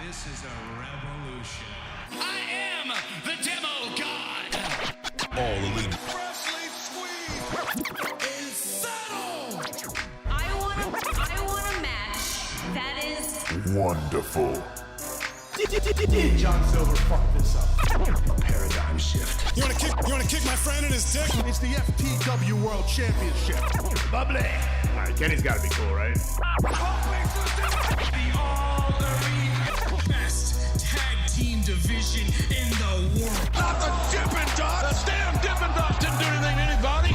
This is a revolution. I am the demo god. All elite. Freshly squeezed is settled. I want a match that is Wonderful. John Silver fucked this up. Paradigm shift. You wanna kick my friend in his dick? It's the FTW World Championship. Bubbly. All right, Kenny's got to be cool, right? The All Elite best tag team division in the world. Not the Dippin' Dots. The damn Dippin' Dots didn't do anything to anybody.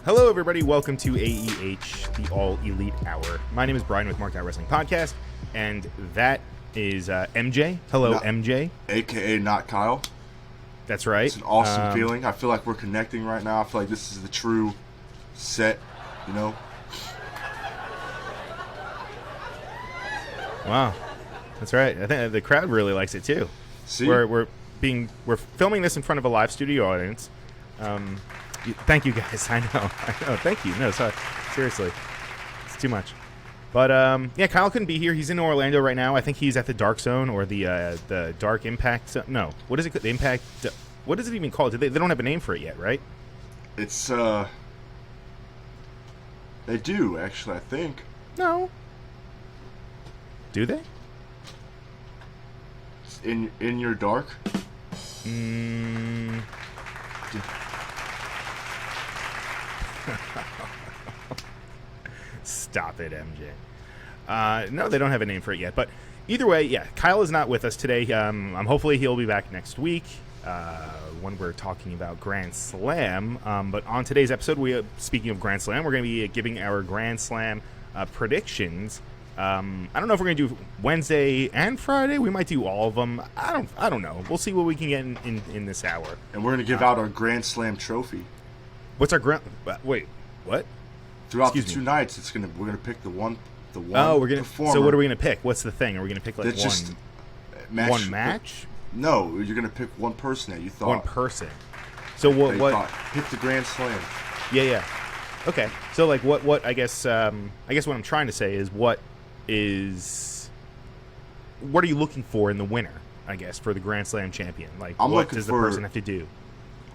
Hello, everybody. Welcome to AEH, the All Elite Hour. My name is Brian with Marked Out Wrestling Podcast, and that is MJ. Hello, MJ. AKA not Kyle. That's right. It's an awesome feeling. I feel like we're connecting right now. I feel like this is the true set, you know? Wow. That's right. I think the crowd really likes it, too. See? We're filming this in front of a live studio audience. Thank you, guys. I know. Thank you. No, sorry. Seriously. It's too much. But, yeah, Kyle couldn't be here. He's in Orlando right now. I think he's at the Dark Zone or the Dark Impact Zone. No. What is it? The Impact. What is it even called? They don't have a name for it yet, right? It's, they do, actually, I think. No. Do they? It's in your dark? Stop it, MJ. No, they don't have a name for it yet. But either way, yeah, Kyle is not with us today. Hopefully he'll be back next week when we're talking about Grand Slam. But on today's episode, speaking of Grand Slam, we're going to be giving our Grand Slam predictions. I don't know if we're going to do Wednesday and Friday. We might do all of them. I don't know. We'll see what we can get in this hour. And we're going to give out our Grand Slam trophy. What's our grand? Wait, what? Throughout the two nights, we're gonna pick the one. Oh, we're gonna. Performer. So what are we gonna pick? What's the thing? Are we gonna pick like one match? No, you're gonna pick one person that you thought. One person. So what? Pick the Grand Slam. Yeah. Okay. So like what? I guess what I'm trying to say is what are you looking for in the winner? I guess for the Grand Slam champion. Like what does the person have to do?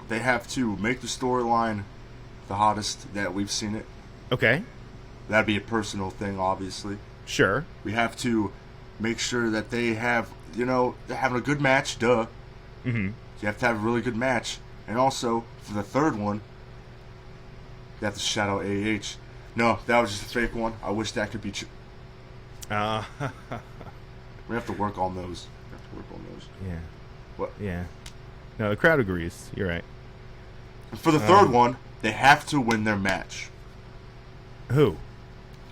They have to make the storyline the hottest that we've seen it. Okay. That'd be a personal thing, obviously. Sure. We have to make sure that they have, they're having a good match, duh. Mm-hmm. You have to have a really good match. And also, for the third one, you have to shout out AEH. No, that was just a fake one. I wish that could be true. We have to work on those. Yeah. What? Yeah. No, the crowd agrees. You're right. And for the third one, they have to win their match. Who?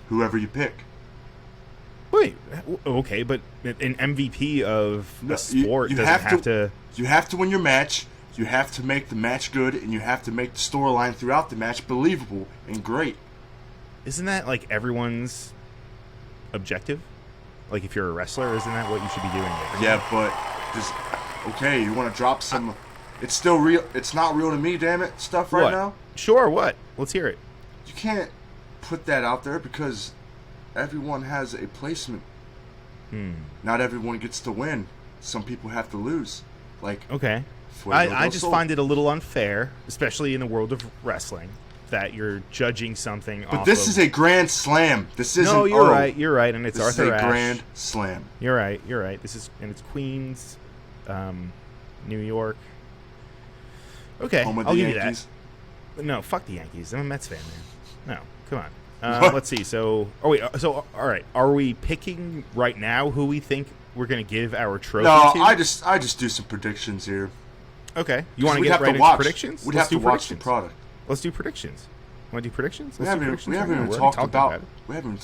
Whoever you pick. Wait, okay, but an MVP of a sport doesn't have to... You have to win your match, you have to make the match good, and you have to make the storyline throughout the match believable and great. Isn't that, like, everyone's objective? Like, if you're a wrestler, isn't that what you should be doing? Yeah, but... Okay, you want to drop some... It's still real... It's not real to me, damn it, stuff right now? Sure, what? Let's hear it. You can't put that out there because everyone has a placement. Not everyone gets to win. Some people have to lose. Okay. I just find it a little unfair, especially in the world of wrestling, that you're judging something. But this is a Grand Slam. This isn't. No, you're right, and it's Arthur Ashe. This is a Grand Slam. You're right. This is, and it's Queens, New York. Okay, Home of I'll the give Yankees. you that. No, fuck the Yankees. I'm a Mets fan, man. No, come on. Let's see. So, all right. Are we picking right now who we think we're going to give our trophy to? No, I just do some predictions here. Okay. You want to get right into predictions? We'd have to watch the product. Let's do predictions. Want to do predictions? We haven't even talked about the last. We haven't even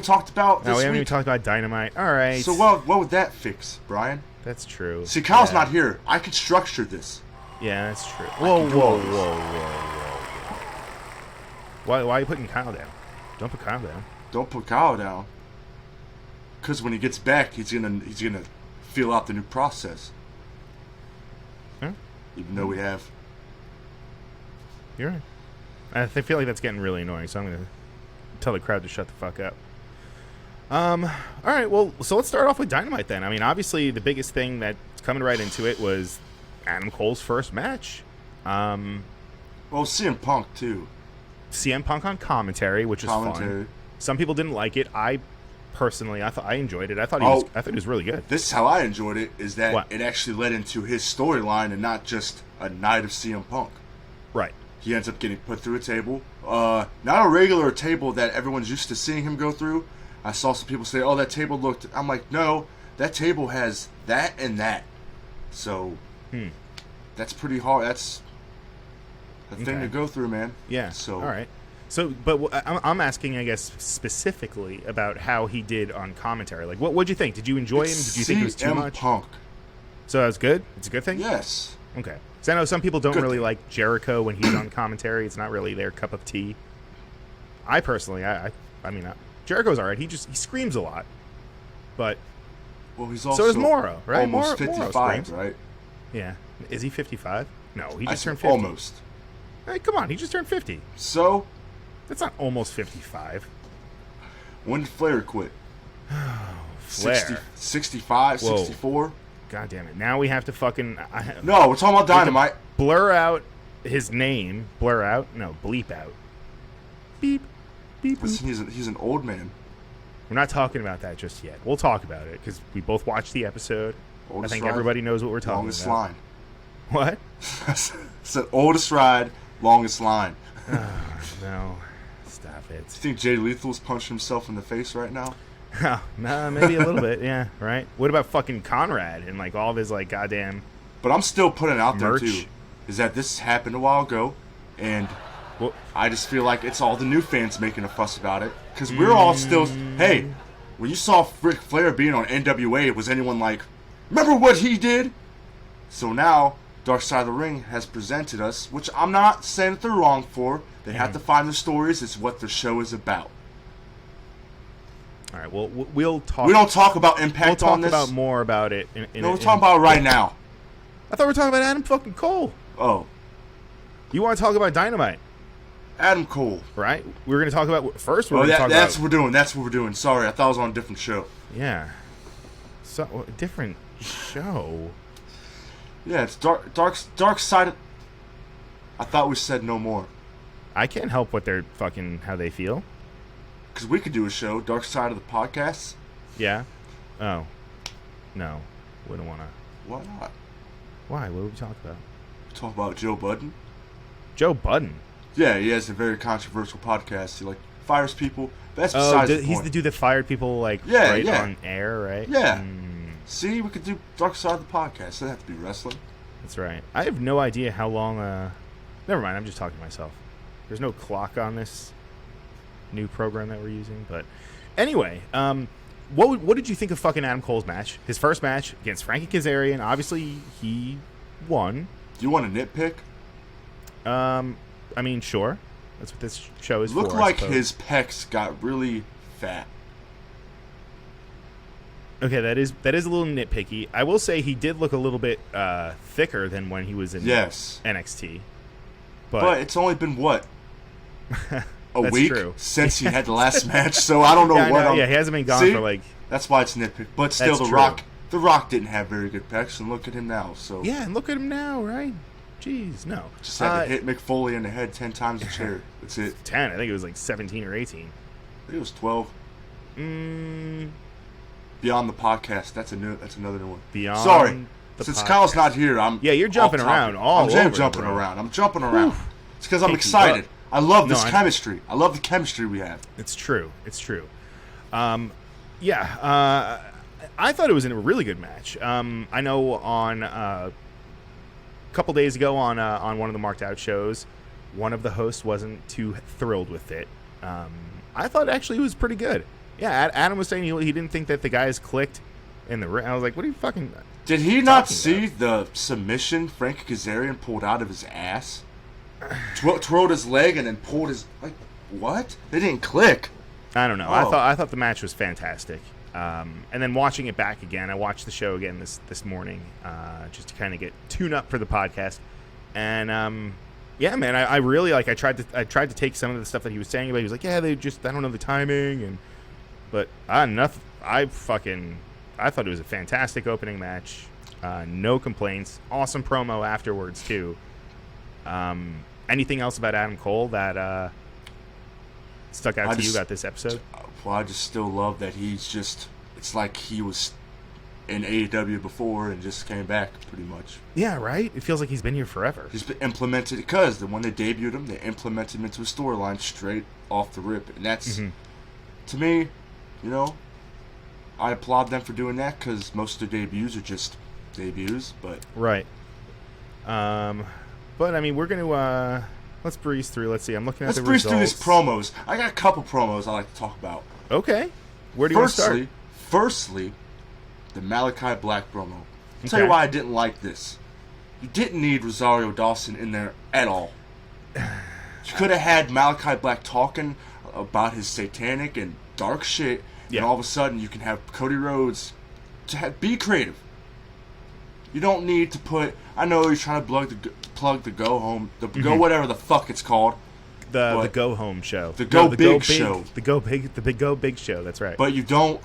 talked about this No, we haven't week. even talked about Dynamite. All right. So what would that fix, Brian? That's true. See, Kyle's not here. I can structure this. Yeah, that's true. Whoa. Why are you putting Kyle down? Don't put Kyle down. Don't put Kyle down. Because when he gets back, he's gonna feel out the new process. Huh? Even though we have. You're right. I feel like that's getting really annoying, so I'm gonna tell the crowd to shut the fuck up. All right, well, so let's start off with Dynamite then. I mean, obviously, the biggest thing that's coming right into it was Adam Cole's first match. Well, CM Punk, too. CM Punk on commentary, which is fun. Some people didn't like it. I enjoyed it. I thought he was really good. This is how I enjoyed it, is that it actually led into his storyline and not just a night of CM Punk. Right. He ends up getting put through a table. Not a regular table that everyone's used to seeing him go through. I saw some people say, oh, that table looked... I'm like, no, that table has that and that. So, that's pretty hard. That's a thing to go through, man. Yeah, So, all right. So, but I'm asking, I guess, specifically about how he did on commentary. Like, what'd you think? Did you enjoy him? Did you think it was too much? Punk. So that was good? It's a good thing? Yes. Okay. Because I know some people don't really like Jericho when he's on commentary. It's not really their cup of tea. I personally, I mean, Jericho's all right. He screams a lot. But well, he's also so does Moro, right? Almost 55, right? Yeah. Is he 55? No, he just turned 50. Almost. Hey, come on. He just turned 50. So? That's not almost 55. When did Flair quit? Flair. 65, Whoa. 64? God damn it. Now we have to fucking... No, we're talking about Dynamite. Blur out his name. Blur out? No, bleep out. Beep. Beep. Listen, he's an old man. We're not talking about that just yet. We'll talk about it because we both watched the episode. Oldest I think ride, everybody knows what we're talking longest about. Line. What? It's the oldest ride, longest line. No. Stop it. You think Jay Lethal's punching himself in the face right now? Nah, maybe a little bit. Yeah, right. What about fucking Conrad and like all of his like goddamn... But I'm still putting out merch? there too, is that this happened a while ago, and I just feel like it's all the new fans making a fuss about it. Because we're all still... Hey, when you saw Ric Flair being on NWA, was anyone like, remember what he did? So now, Dark Side of the Ring has presented us, which I'm not saying that they're wrong for. They have to find the stories. It's what the show is about. All right, well, we'll talk... We don't talk about Impact on this. We'll talk about more about it. No, we're talking about it right now. I thought we were talking about Adam fucking Cole. Oh. You want to talk about Dynamite? Adam Cole. Right? We were going to talk about... First, that's what we're doing. That's what we're doing. Sorry, I thought I was on a different show. Yeah. So, a different show? Yeah, it's dark side. I thought we said no more. I can't help what they're fucking... how they feel. Because we could do a show, Dark Side of the Podcast. Yeah? Oh. No. Wouldn't want to. Why not? Why? What would we talk about? Talk about Joe Budden. Joe Budden? Yeah, he has a very controversial podcast. He, like, fires people. That's besides the point. He's the dude that fired people, like, on air, right? Yeah. See, we could do Dark Side of the Podcast. It doesn't have to be wrestling. That's right. I have no idea how long... Never mind, I'm just talking to myself. There's no clock on this new program that we're using, but anyway, what did you think of fucking Adam Cole's match? His first match against Frankie Kazarian. Obviously, he won. Do you want to nitpick? I mean, sure. That's what this show is for. Looked like his pecs got really fat. Okay, that is a little nitpicky. I will say he did look a little bit thicker than when he was in NXT. But it's only been what? A That's week true. Since he had the last match, so I don't know what. Yeah, he hasn't been gone for like. That's why it's nitpick. But still, The Rock didn't have very good pecs, and look at him now. So yeah, and look at him now, right? Jeez, no. Just had to hit Mick Foley in the head 10 times a chair. That's it. 10. I think it was like 17 or 18. I think it was 12. Beyond the podcast. That's another new one. Beyond. Sorry. Since Kyle's not here, you're jumping around all over. I'm jumping around. It's because I'm excited. I love this chemistry. I love the chemistry we have. It's true. I thought it was a really good match. I know on a couple days ago on one of the Marked Out shows, one of the hosts wasn't too thrilled with it. I thought actually it was pretty good. Yeah, Adam was saying he didn't think that the guys clicked in the ring. I was like, what are you fucking... Did he not see the submission Frankie Kazarian pulled out of his ass? Twirled his leg and then pulled his... Like, what? They didn't click. I don't know. I thought the match was fantastic. And then watching it back again, I watched the show again this morning just to kind of get tuned up for the podcast. And Yeah, man, I really like. I tried to take some of the stuff that he was saying, but he was like, "Yeah, I don't know the timing," but enough. I thought it was a fantastic opening match. No complaints. Awesome promo afterwards too. Anything else about Adam Cole that stuck out to you about this episode? Well, I just still love that it's like he was in AEW before and just came back pretty much. Yeah, right? It feels like he's been here forever. He's been implemented, because when they debuted him, they implemented him into a storyline straight off the rip. And that's, to me, I applaud them for doing that, because most of their debuts are just debuts, but... Right. But, I mean, we're going to... let's breeze through. Let's see. I'm looking at the results. Let's breeze through these promos. I got a couple promos I like to talk about. Okay. Where do you want to start? Firstly, the Malachi Black promo. I'll tell you why I didn't like this. You didn't need Rosario Dawson in there at all. You could have had Malachi Black talking about his satanic and dark shit, and all of a sudden you can have Cody Rhodes be creative. You don't need to put... I know you're trying to plug the Go Home, Go whatever the fuck it's called. The Go Home show. The Go Big show. The Go Big show, that's right. But you don't...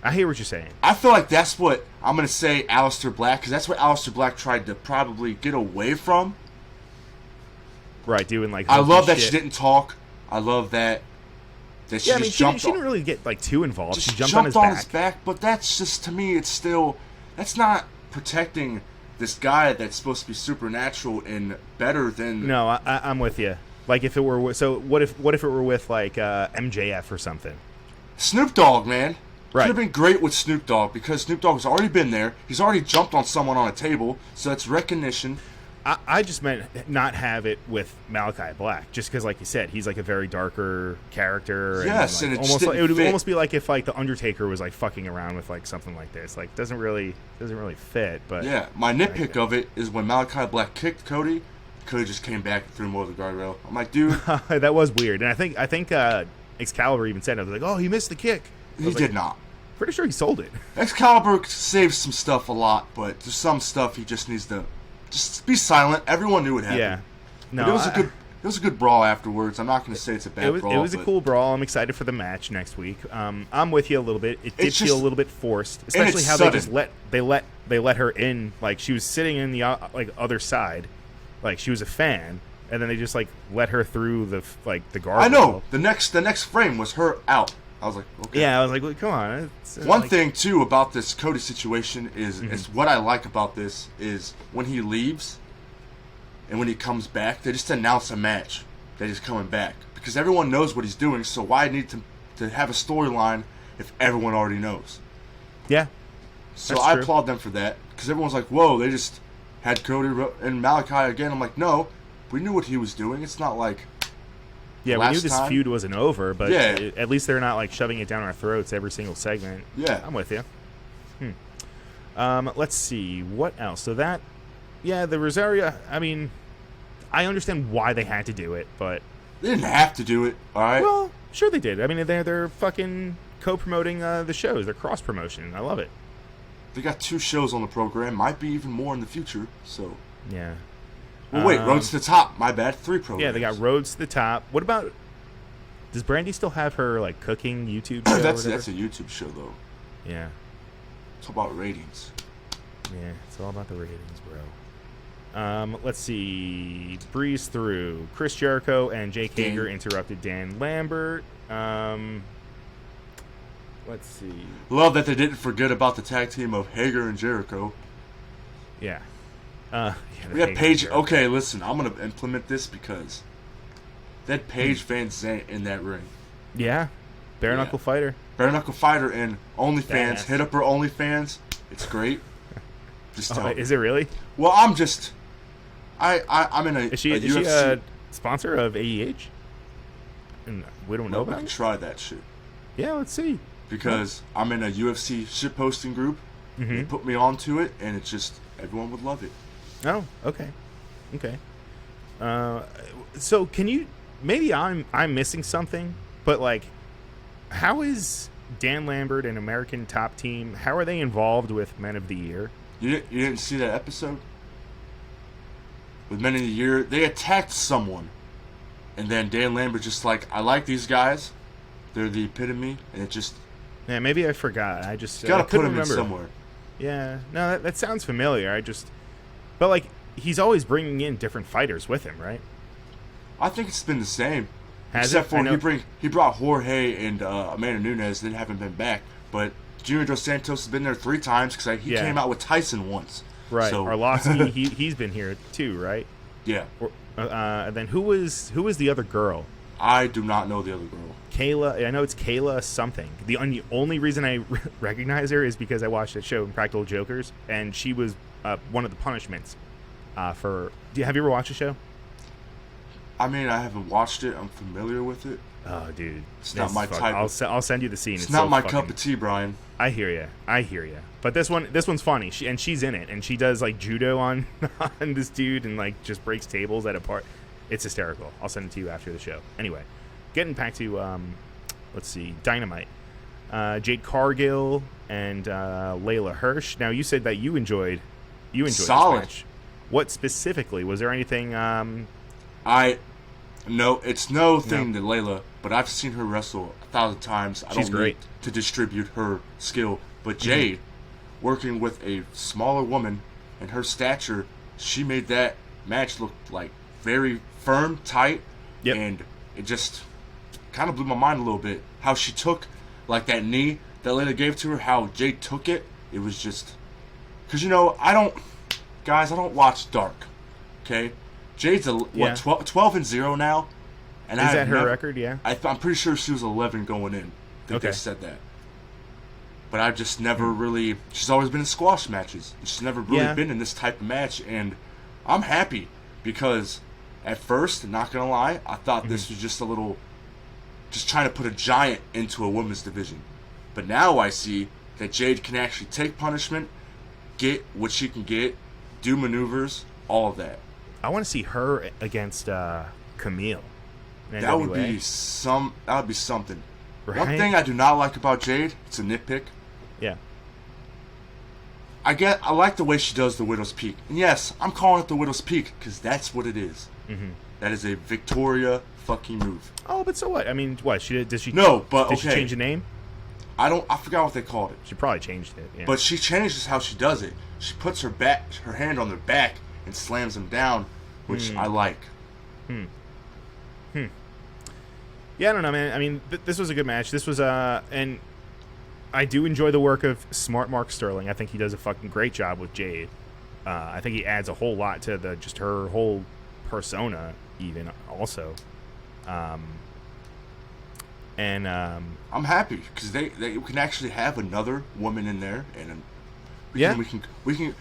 I hear what you're saying. I feel like that's what I'm going to say Aleister Black, because that's what Aleister Black tried to probably get away from. Right, doing like... I love that she didn't talk. I love that she just jumped. She didn't really get like too involved. She jumped on his back. But that's just, to me, it's still... That's not protecting this guy that's supposed to be supernatural and better than... No, I'm with you. Like if it were... So what if it were with like MJF or something? Snoop Dogg, man. Right. Could have been great with Snoop Dogg, because Snoop Dogg's already been there. He's already jumped on someone on a table, so it's recognition. I just meant not have it with Malachi Black, just because, like you said, he's like a very darker character. Yes, and it would almost be like if like the Undertaker was like fucking around with like something like this. Like doesn't really fit. But yeah, my nitpick of it is when Malachi Black kicked Cody just came back and threw him over the guardrail. I'm like, dude, that was weird. And I think Excalibur even said it. I was like, oh, he missed the kick. He did not. Pretty sure he sold it. Excalibur saves some stuff a lot, but there's some stuff he just needs to just be silent. Everyone knew what happened. Yeah, no, it was a good brawl afterwards. I'm not going to say it's a bad brawl. It was a cool brawl. I'm excited for the match next week. I'm with you a little bit. It did feel a little bit forced, especially how sudden. they let her in. Like she was sitting in the other side, like she was a fan, and then they just like let her through the guard. I know. The next frame was her out. I was like, okay. Yeah, I was like, well, come on. One thing, too, about this Cody situation is what I like about this is when he leaves and when he comes back, they just announce a match that he's coming back. Because everyone knows what he's doing, so why need to have a storyline if everyone already knows? Yeah. So I applaud them for that, because everyone's like, whoa, they just had Cody and Malachi again. I'm like, no, we knew what he was doing. It's not like... Yeah, we knew this feud wasn't over, but yeah. At least they're not like shoving it down our throats every single segment. Yeah. I'm with you. Let's see. What else? So the Rosario, I mean, I understand why they had to do it, but... They didn't have to do it, all right? Well, sure they did. I mean, they're fucking co-promoting the shows. They're cross-promotion. I love it. They got 2 shows on the program. Might be even more in the future, so... Yeah. Well, wait, Roads to the Top. My bad. 3 programs. Yeah, they got Roads to the Top. What about... Does Brandy still have her, like, cooking YouTube show? That's a YouTube show, though. Yeah. It's all about ratings. Yeah, it's all about the ratings, bro. Let's see. Breeze through. Chris Jericho and Jake Hager interrupted Dan Lambert. Let's see. Love that they didn't forget about the tag team of Hager and Jericho. Yeah. We got Paige. Okay, listen, I'm gonna implement this because that Paige Van Zandt in that ring. Yeah, bare knuckle fighter. Bare knuckle fighter and OnlyFans. Badass. Hit up her OnlyFans. It's great. Just tell me. Is it really? Well, I'm just. I'm in a. Is she a sponsor of AEH? And we don't know about. I can try that shit. Yeah, let's see. Because I'm in a UFC shit posting group. They put me onto it, and it's just everyone would love it. Oh, okay. So can you? Maybe I'm missing something, but like, how is Dan Lambert and American Top Team? How are they involved with Men of the Year? You didn't see that episode? with Men of the Year, they attacked someone. And then Dan Lambert just like, I like these guys. They're the epitome. And it just... Yeah, maybe I forgot. I just... Got to put him remember. in somewhere. Yeah. No, that sounds familiar. But, like, he's always bringing in different fighters with him, right? I think it's been the same. Except for he brought Jorge and Amanda Nunes. They haven't been back. But Junior Dos Santos has been there 3 times because he came out with Tyson once. Right. So. Arlovsky, he's been here too, right? Yeah. And then who was the other girl? I do not know the other girl. Kayla. I know it's Kayla something. The only reason I recognize her is because I watched that show, Impractical Jokers, and she was one of the punishments for... Have you ever watched the show? I mean, I haven't watched it. I'm familiar with it. Oh, dude. It's not my type. I'll send you the scene. It's not my cup of tea, Brian. I hear you. But this one's funny. She's in it, and she does like judo on this dude, and like just breaks tables at a part. It's hysterical. I'll send it to you after the show. Anyway, getting back to let's see, Dynamite. Jade Cargill and Layla Hirsch. Now you said that you enjoyed Solid. this match. What specifically? Was there anything? No, it's no thing to Layla, but I've seen her wrestle 1,000 times. I She's don't great. need to distribute her skill. But Jade, working with a smaller woman and her stature, she made that match look like very firm, tight, and it just kind of blew my mind a little bit. How she took like that knee that Layla gave to her, how Jade took it. It was just... Because, I don't watch Dark, okay? Jade's 12-0 now, and is that her record? Yeah, I'm pretty sure she was 11 going in. I think they said that, but I've just never really. She's always been in squash matches. She's never really been in this type of match, and I'm happy because at first, not gonna lie, I thought this was just just trying to put a giant into a women's division, but now I see that Jade can actually take punishment, get what she can get, do maneuvers, all of that. I want to see her against Camille. That would be something. Right? One thing I do not like about Jade, it's a nitpick. Yeah. I like the way she does the Widow's Peak. And yes, I'm calling it the Widow's Peak because that's what it is. Mm-hmm. That is a Victoria fucking move. Oh, but so what? I mean, what? Did she change the name? I forgot what they called it. She probably changed it. Yeah. But she changes how she does it. She puts her hand on their back and slams them down, which I like. Yeah, I don't know, man. I mean, this was a good match. This was and I do enjoy the work of Smart Mark Sterling. I think he does a fucking great job with Jade. I think he adds a whole lot to just her whole persona, even also. And I'm happy because they can actually have another woman in there, and we can.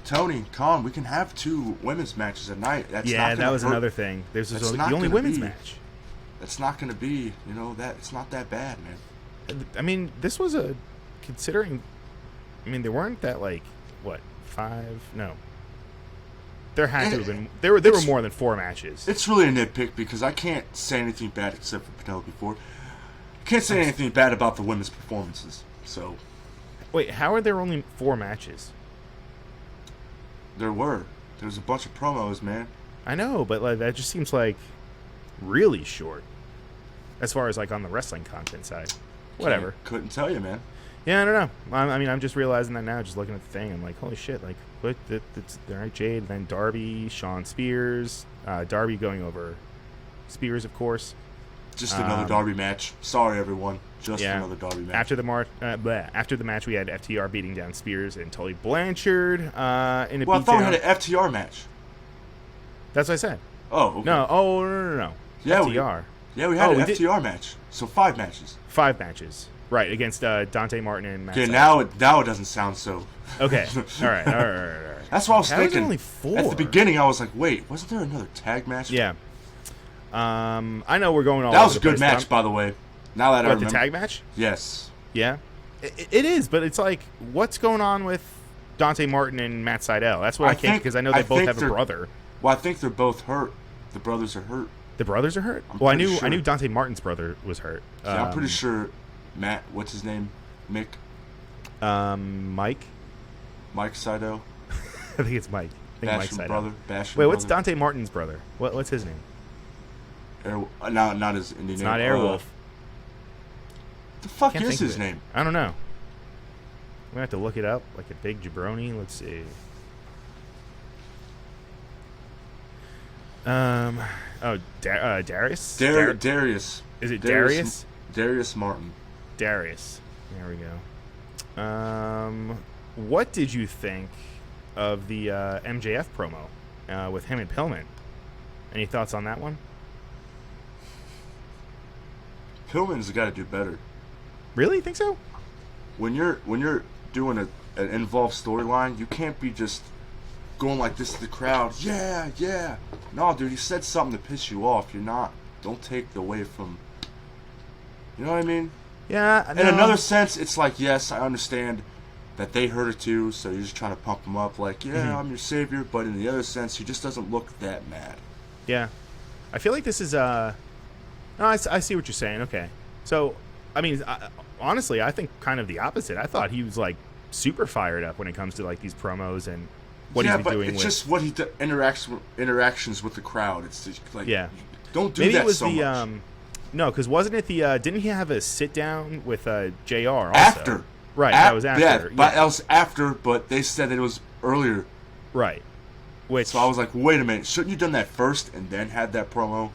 Tony Khan, we can have 2 women's matches a night. That was another thing. There's the only women's match. It's not going to be, it's not that bad, man. I mean, this was considering, they weren't that, 5? No. There had to have been, there were more than 4 matches. It's really a nitpick because I can't say anything bad except for Penelope Ford. I can't say anything bad about the women's performances, so. Wait, how are there only 4 matches? There was a bunch of promos, man. I know, but that just seems really short. As far as on the wrestling content side. Whatever. Couldn't tell you, man. Yeah, I don't know. I'm just realizing that now, just looking at the thing. I'm like, holy shit, what? That's all right, Jade, then Darby, Shawn Spears, Darby going over Spears, of course. Just another Darby match. Sorry, everyone. Just another Darby match. After the match, we had FTR beating down Spears and Tully Blanchard in a beatdown. Well, I thought we had an FTR match. That's what I said. Oh, okay. No. Yeah, FTR. We had an FTR match. So 5 matches. 5 matches. Right, against Dante Martin and Matt. Okay, now it doesn't sound so. Okay. All right. That's what I was thinking. Only 4? At the beginning, I was like, wait, wasn't there another tag match? Yeah. I know we're going all That was over a good match, by the way. Now that I remember. The tag match? Yes. Yeah. It is, but it's what's going on with Dante Martin and Matt Sydal? That's what I can't, because I know they both have a brother. Well, I think they're both hurt. The brothers are hurt. The brothers are hurt? I knew Dante Martin's brother was hurt. Yeah, I'm pretty sure Matt, what's his name? Mick? Mike? Mike Sydal? I think it's Mike. Mike's side brother. up. Basham Wait, what's brother. Dante Martin's brother? What's his name? Not his Indian It's name. not Airwolf. The fuck Can't is think of his it. name? I don't know. I'm gonna have to look it up like a big jabroni. Let's see. Darius? Darius. Is it Darius? Darius Martin. Darius. There we go. What did you think of the MJF promo with him and Pillman? Any thoughts on that one? Pillman's got to do better. Really? Think so? When you're doing an involved storyline, you can't be just going like this to the crowd. Yeah, yeah. No, dude, he said something to piss you off. You're not. Don't take it away from. You know what I mean? Yeah. In another sense, it's like, yes, I understand that they heard it too, so you're just trying to pump him up, like, yeah, I'm your savior. But in the other sense, he just doesn't look that mad. Yeah. I feel like this is No, I see what you're saying. Okay. So, I mean, honestly, I think kind of the opposite. I thought he was like super fired up when it comes to like these promos and what he's been doing. It's just what he interactions with the crowd. It's just like, don't do Maybe that it was so much. No, because wasn't it the? Didn't he have a sit down with JR also? After, right? That was after. Yeah, but that was after. But they said it was earlier. Right. Which, so I was like, wait a minute, shouldn't you done that first and then had that promo?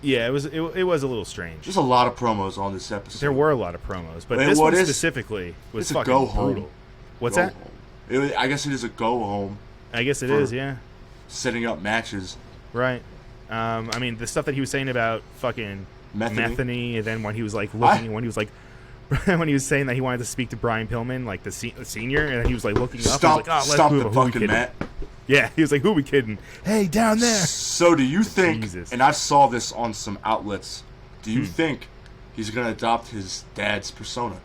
Yeah, it was a little strange. There's a lot of promos on this episode. There were a lot of promos, but this one specifically was fucking go brutal. home. What's go that? Home. I guess it is a go home. I guess it is, yeah. Setting up matches. Right. I mean, the stuff that he was saying about fucking Metheny, and then when he was like looking, when he was like, when he was saying that he wanted to speak to Brian Pillman, like the senior, and he was like looking up, Stop, he was like, oh, stop let's the move. fucking mat. Yeah, he was like, who we kidding? Hey, down there. So do you think, Jesus. and I saw this on some outlets, do you think he's going to adopt his dad's persona?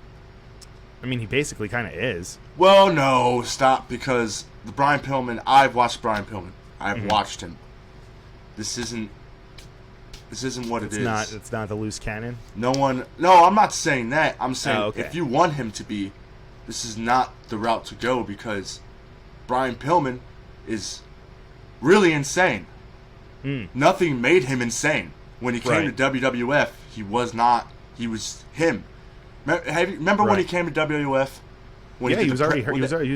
I mean, he basically kind of is. Well, no, stop, because the Brian Pillman, I've watched Brian Pillman. I've watched him. This isn't what it is. It's not the loose cannon? No, I'm not saying that. I'm saying if you want him to be, this is not the route to go, because Brian Pillman is really insane. Nothing made him insane. When he came to WWF, he was not. He was him. Remember when he came to WWF? He was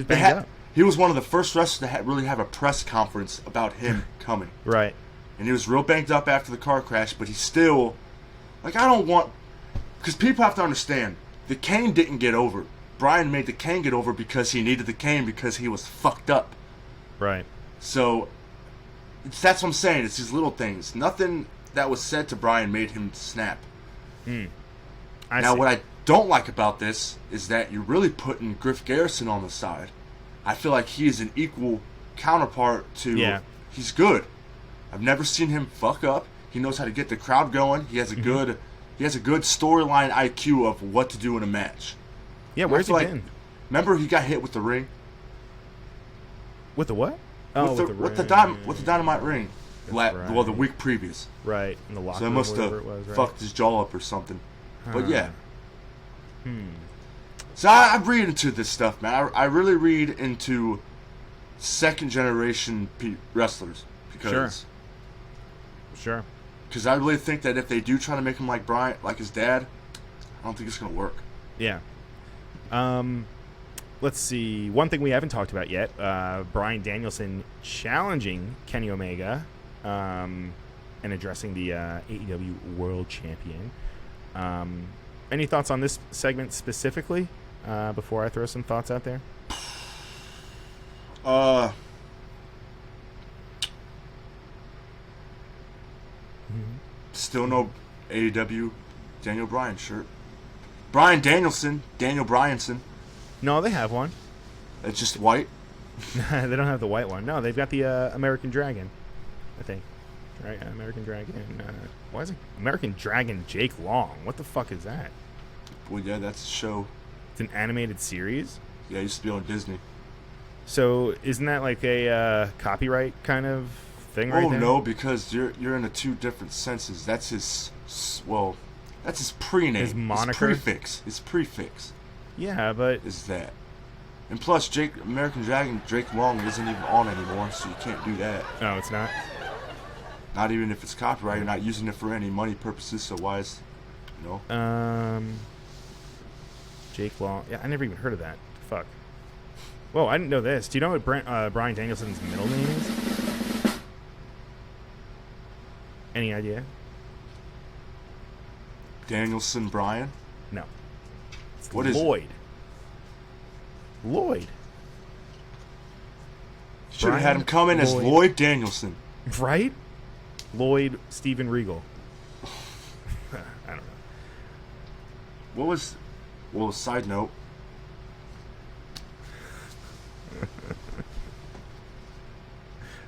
banged up. He was one of the first wrestlers to really have a press conference about him coming. Right. And he was real banged up after the car crash, but he still, like, I don't want, because people have to understand, the cane didn't get over. Brian made the cane get over because he needed the cane because he was fucked up. Right. So, that's what I'm saying. It's these little things. Nothing that was said to Brian made him snap. What I don't like about this is that you're really putting Griff Garrison on the side. I feel like he is an equal counterpart to... Yeah. He's good. I've never seen him fuck up. He knows how to get the crowd going. He has a good storyline IQ of what to do in a match. Yeah, where's he been? Remember he got hit with the ring? With the what? With the dynamite ring. Well, the week previous. Right, in the locker room. So they must have fucked his jaw up or something. But yeah. So I read into this stuff, man. I really read into second generation wrestlers because. Sure. Because I really think that if they do try to make him like Brian, like his dad, I don't think it's gonna work. Yeah. Let's see. One thing we haven't talked about yet: Bryan Danielson challenging Kenny Omega, and addressing the AEW World Champion. Any thoughts on this segment specifically? Before I throw some thoughts out there. Still no AEW Daniel Bryan shirt. Bryan Danielson, Daniel Bryanson. No, they have one. It's just white. They don't have the white one. No, they've got the American Dragon, I think. Right, American Dragon. Why is it American Dragon Jake Long? What the fuck is that? Well, yeah, that's a show. It's an animated series? Yeah, it used to be on Disney. So isn't that like a copyright kind of thing right there? Oh, no, because you're in the two different senses. That's his, that's his pre-name. His moniker? His prefix. Yeah, but... Is that. And plus, American Dragon, Drake Long isn't even on anymore, so you can't do that. No, it's not. Not even if it's copyright. You're not using it for any money purposes, so why is... Jake Long. Yeah, I never even heard of that. Fuck. Whoa, I didn't know this. Do you know what Bryan Danielson's middle name is? Any idea? Danielson Bryan? No. It's What is it? Lloyd. Lloyd. Should have had him come in as Lloyd Danielson. Right? Lloyd Steven Regal. I don't know. Well, side note.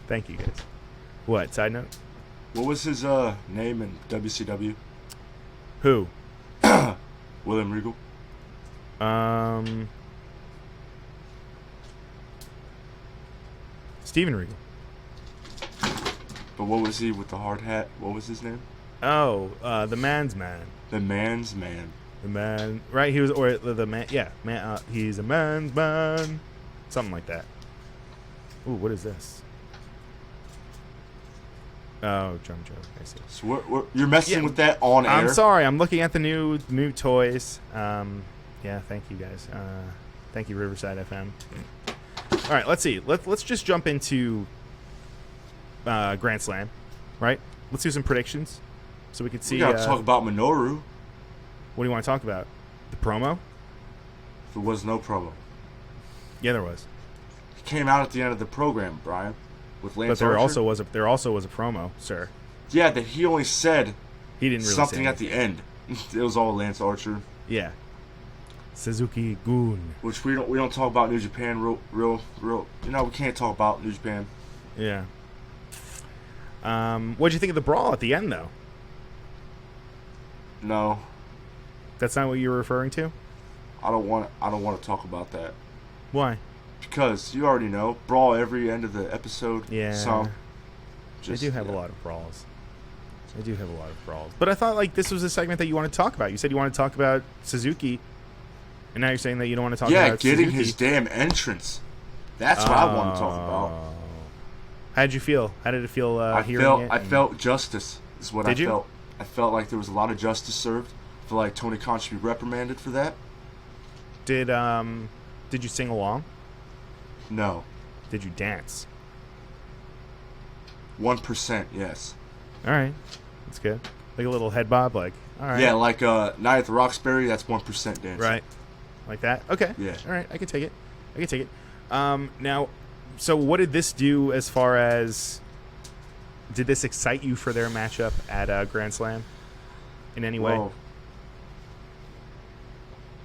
Thank you, guys. What, side note? What was his name in WCW? Who? William Regal. Steven Regal. But what was he with the hard hat? What was his name? Oh, the man's man. The man's man. The man, right? He was, or the man, yeah, man. He's a man's man, something like that. Ooh, what is this? Oh, drum joke. I see. So you're messing with that on air. I'm sorry. I'm looking at the new toys. Yeah, thank you guys. Thank you, Riverside FM. All right, let's see. Let's just jump into Grand Slam, right? Let's do some predictions, so we can see. We gotta talk about Minoru. What do you want to talk about? The promo? There was no promo. Yeah, there was. He came out at the end of the program, Brian, with Lance But there Archer. also was a promo, sir. Yeah, that he only said He didn't really something say at the end. It was all Lance Archer. Yeah. Suzuki Gun. Which we don't talk about New Japan real. You know, we can't talk about New Japan. Yeah. What'd you think of the brawl at the end, though? No, That's not what you were referring to? I don't want to talk about that Why? because you already know brawl every end of the episode. Yeah. So They do have a lot of brawls. But I thought, like, this was a segment that you wanted to talk about. You said you wanted to talk about Suzuki, and now you're saying that you don't want to talk about getting Suzuki. his damn entrance. That's what I want to talk about. How did you feel? How did it feel hearing it? I felt justice is what Did you? felt. I felt like there was a lot of justice served. I feel like Tony Khan should be reprimanded for that. Did you sing along? No. Did you dance? 1%, yes. All right, that's good. Like a little head bob, like all right. Yeah, like Night at the Roxbury, that's 1% dancing. Right. Like that. Okay. Yeah. All right, I can take it. Now, so what did this do as far as? Did this excite you for their matchup at Grand Slam in any way? Well,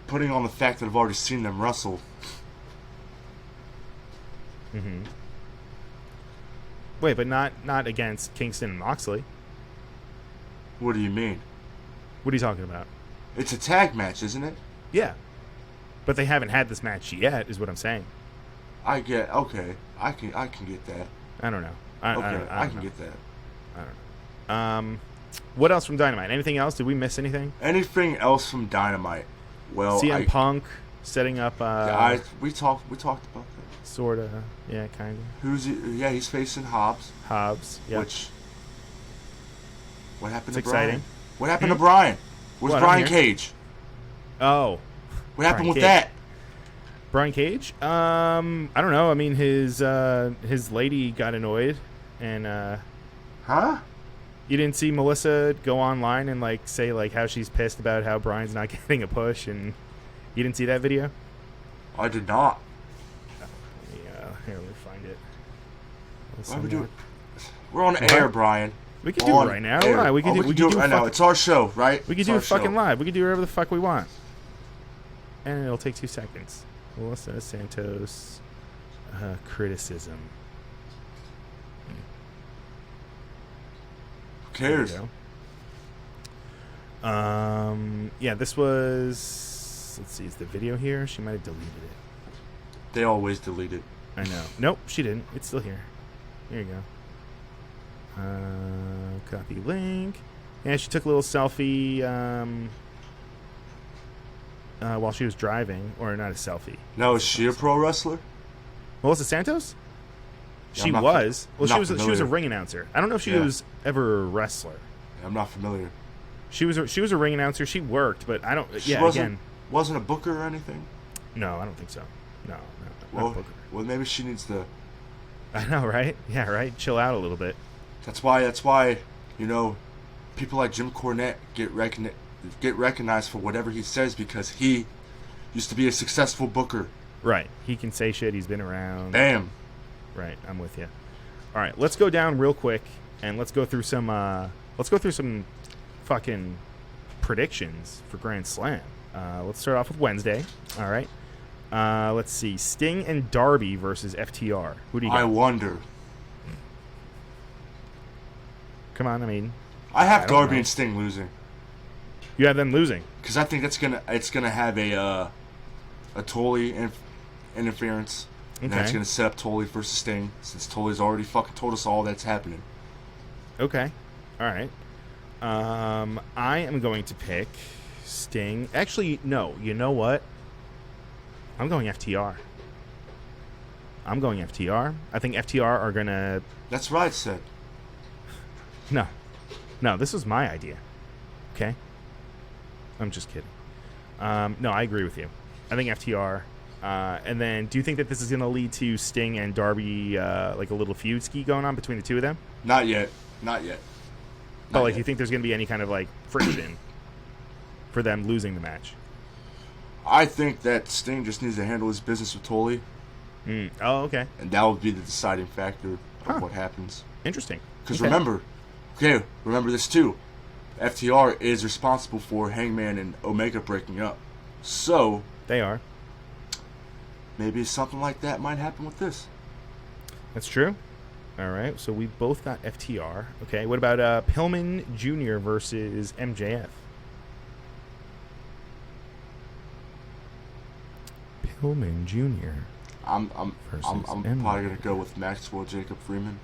putting on the fact that I've already seen them wrestle. Mm-hmm. Wait, but not against Kingston and Moxley. What do you mean? What are you talking about? It's a tag match, isn't it? Yeah, but they haven't had this match yet, is what I'm saying. Okay. I can get that. I don't know. I I can get that. I don't know. What else from Dynamite? Anything else? Did we miss anything? Anything else from Dynamite? Well, CM Punk setting up. We talked about that. Sorta. Yeah, kind of. Who's he? Yeah, he's facing Hobbs. Yeah. Which? What happened It's to Brian? exciting. What happened to Brian? Where's What, I'm Brian here. Cage? Oh. What happened with Cage. that? Brian Cage? I don't know. I mean, his lady got annoyed, and Huh? you didn't see Melissa go online and like say like how she's pissed about how Brian's not getting a push, and you didn't see that video? I did not. Yeah, here, let me find it. Why would we do it? We're on air, Brian. We can do it right now. Air. Right, we can do it. I know it's our show, right? We can It's do our it fucking show. live. We can do whatever the fuck we want, and it'll take 2 seconds. Melissa Santos criticism. Who cares? There you go. Yeah, this was. Let's see, is the video here? She might have deleted it. They always delete it. I know. Nope, she didn't. It's still here. Here you go. Copy link. Yeah, she took a little selfie. while she was driving, or not a selfie. No, is she a pro wrestler? Melissa Santos? Yeah, She I'm not was. fa- Well, not she was a familiar. ring announcer. I don't know if she Yeah. was ever a wrestler. I'm not familiar. She was a ring announcer. She worked, but I don't. She Yeah, wasn't, again, wasn't a booker or anything? no, I don't think so. No, Well, not Booker. well, maybe she needs to. I know, right? Yeah, right. Chill out a little bit. That's why, you know, people like Jim Cornette get recognized for whatever he says, because he used to be a successful booker. Right. He can say shit. He's been around. Bam. Right. I'm with you. All right. Let's go down real quick and let's go through some. Fucking predictions for Grand Slam. Let's start off with Wednesday. All right. Let's see. Sting and Darby versus FTR. Who do you got? I wonder. Come on. I mean, I have I don't Darby know. and Sting losing, you have them losing. because I think it's gonna have a Tully interference, and then it's Okay. gonna set up Tully versus Sting, since Tully's already fucking told us all that's happening. Okay. All right. I am going to pick Sting. Actually, no. You know what? I'm going FTR. I think FTR are going to... That's what I said. No. No, this was my idea. Okay? I'm just kidding. No, I agree with you. I think FTR. And then, do you think that this is going to lead to Sting and Darby, like a little feud ski going on between the two of them? Not yet. But, like, do you think there's going to be any kind of, like, friction for them losing the match? I think that Sting just needs to handle his business with Tully, Oh, okay. and that would be the deciding factor of Huh. what happens. Interesting. Because Okay. remember this too. FTR is responsible for Hangman and Omega breaking up. So, They are. maybe something like that might happen with this. That's true. All right. So we both got FTR. Okay. What about Pillman Jr. versus MJF? Pillman Jr. I'm Versus probably gonna go with Maxwell Jacob Freeman.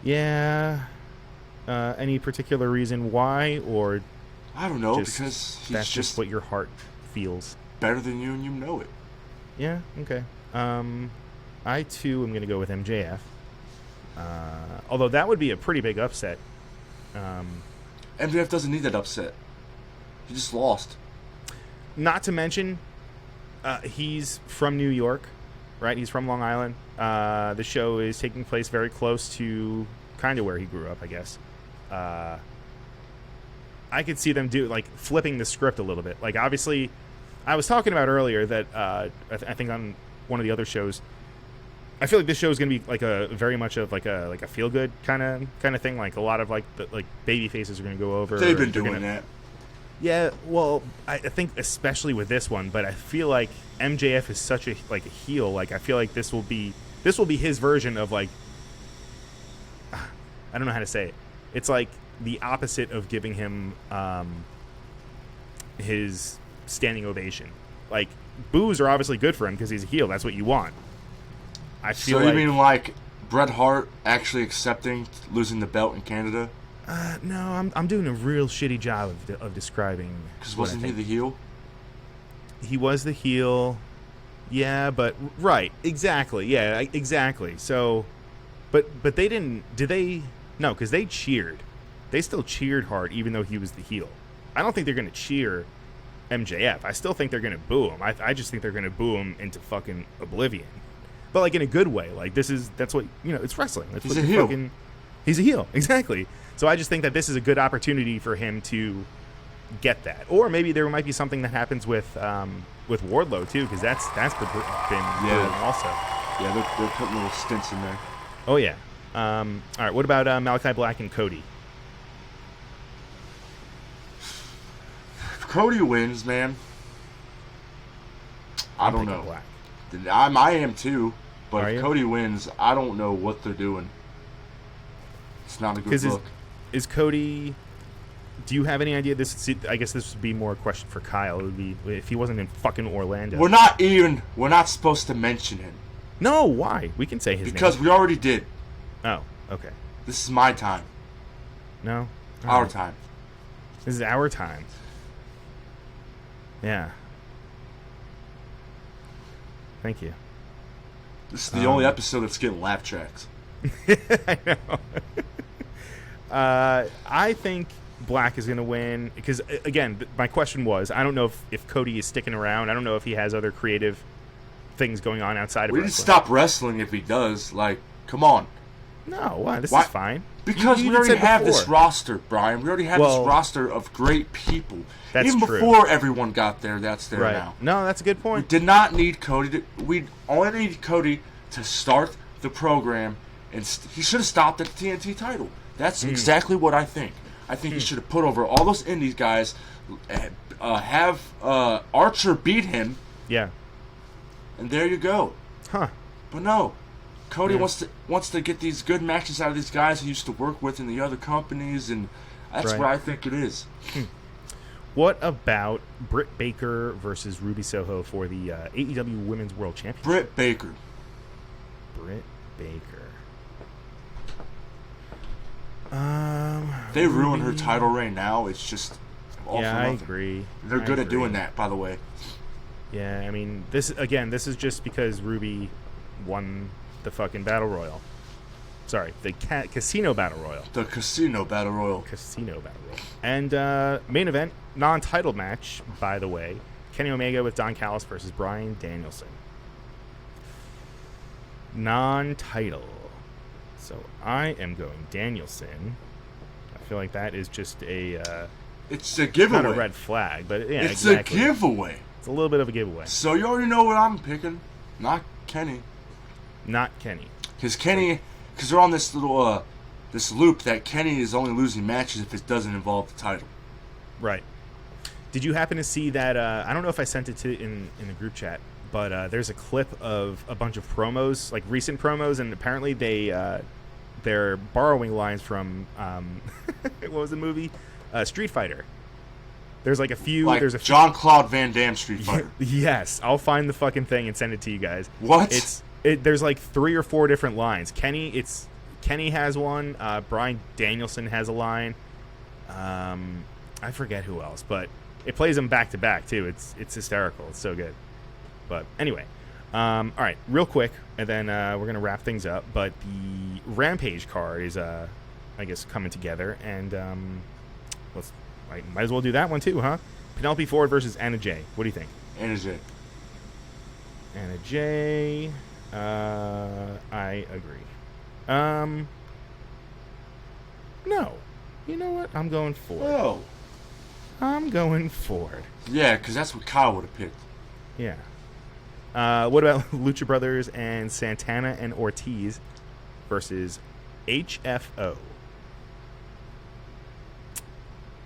Yeah. Any particular reason why, or I don't know, just, because he's that's just what your heart feels? better than you and you know it. Yeah. Okay. I too am going to go with MJF. Although that would be a pretty big upset. MJF doesn't need that upset. He just lost. Not to mention, he's from New York, right? He's from Long Island. The show is taking place very close to kind of where he grew up, I guess. I could see them flipping the script a little bit. Like, obviously, I was talking about earlier that I think on one of the other shows, I feel like this show is going to be like a very much of like a feel good kind of thing. Like a lot of like baby faces are going to go over. They've been They're doing gonna- that. Yeah, well, I think especially with this one, but I feel like MJF is such a heel. Like, I feel like this will be his version of like, I don't know how to say it. It's like the opposite of giving him his standing ovation. Like, boos are obviously good for him because he's a heel. That's what you want. I feel So like you mean like Bret Hart actually accepting losing the belt in Canada? no, I'm doing a real shitty job of describing. Because what I wasn't he think. the heel? He was the heel. Yeah, but right, exactly. Yeah, exactly. So, but they didn't. Did they? No, because they cheered. They still cheered hard, even though he was the heel. I don't think they're gonna cheer MJF. I still think they're gonna boo him. I just think they're gonna boo him into fucking oblivion. But like in a good way. Like that's what it's wrestling. That's He's what a the heel. fucking. He's a heel, exactly. So I just think that this is a good opportunity for him to get that, or maybe there might be something that happens with Wardlow too, because that's been brewing also. Yeah, they're putting little stints in there. Oh yeah. All right. What about Malachi Black and Cody? If Cody wins, man, I don't Picking know. Black. I am too, but Are if you? Cody wins, I don't know what they're doing. It's not a good Because look. is Cody? Do you have any idea? I guess this would be more a question for Kyle. It would be if he wasn't in fucking Orlando. We're not supposed to mention him No, why? We can say his because name. we already did. Oh, okay. This is my time, No, All our right. time. This is our time. Yeah. Thank you. This is the only episode that's getting laugh tracks. I know. I think Black is going to win because, again, my question was, I don't know if Cody is sticking around. I don't know if he has other creative things going on outside of We wrestling. need to stop wrestling if he does. Like, come on. No, why? This Why? is fine. Because You we already said have this before. roster, Brian. We already have Well, this roster of great people. that's Even true. before everyone got there, that's there Right. now. No, that's a good We point. did not need Cody. We only needed Cody to start the program, and he should have stopped at the TNT title. That's exactly what I think. I think he should have put over all those Indies guys, have Archer beat him, Yeah. and there you go. Huh. But no, Cody wants to get these good matches out of these guys he used to work with in the other companies, and that's Right. what I think it is. What about Britt Baker versus Ruby Soho for the AEW Women's World Championship? Britt Baker. Britt Baker. They ruin her title reign now. It's just all Yeah, for I nothing. agree. They're I good at agree. doing that, by the way. Yeah, I mean, this is just because Ruby won the fucking Battle Royal. Sorry, the Casino Battle Royal. The Casino Battle Royal. Casino Battle Royal. And main event, non-title match, by the way. Kenny Omega with Don Callis versus Bryan Danielson. Non-title. So I am going Danielson. I feel like that is just a It's a giveaway. not a red flag, but yeah, It's exactly. a giveaway. It's a little bit of a giveaway. So you already know what I'm picking. Not Kenny. Not Kenny. Because they're on this little, this loop that Kenny is only losing matches if it doesn't involve the title. Right. Did you happen to see that? I don't know if I sent it to in the group chat, but there's a clip of a bunch of promos, like recent promos, and apparently they're borrowing lines from what was the movie? Street Fighter. There's like a few. Like There's a few, Jean-Claude Van Damme Street Fighter. Yes, I'll find the fucking thing and send it to you guys. What? There's like 3 or 4 different lines. Kenny has one. Bryan Danielson has a line. I forget who else, but it plays them back to back too. It's hysterical. It's so good. But anyway, all right, real quick, and then we're gonna wrap things up. But the Rampage card is, I guess, coming together, and I might as well do that one too, huh? Penelope Ford versus Anna Jay. What do you think? Anna Jay. Anna Jay. I agree. No. You know what? I'm going Ford. Oh. I'm going Ford. Yeah, because that's what Kyle would have picked. Yeah. What about Lucha Brothers and Santana and Ortiz versus HFO?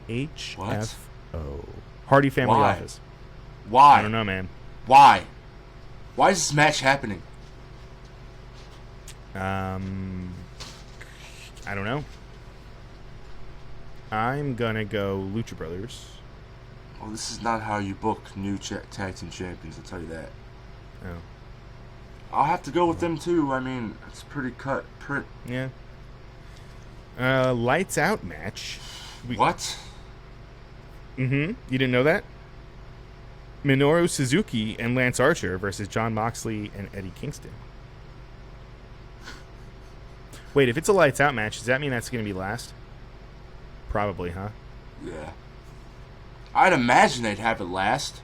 HFO. Hardy Family Why? Office. Why? I don't know, man. Why? Why is this match happening? I don't know. I'm gonna go Lucha Brothers. Well, this is not how you book new tag team champions, I'll tell you that. Oh. I'll have to go with them too. I mean, it's pretty cut. Yeah. Lights Out match. What? Mm-hmm. You didn't know that? Minoru Suzuki and Lance Archer versus Jon Moxley and Eddie Kingston. Wait, if it's a Lights Out match, does that mean that's going to be last? Probably, huh? Yeah. I'd imagine they'd have it last.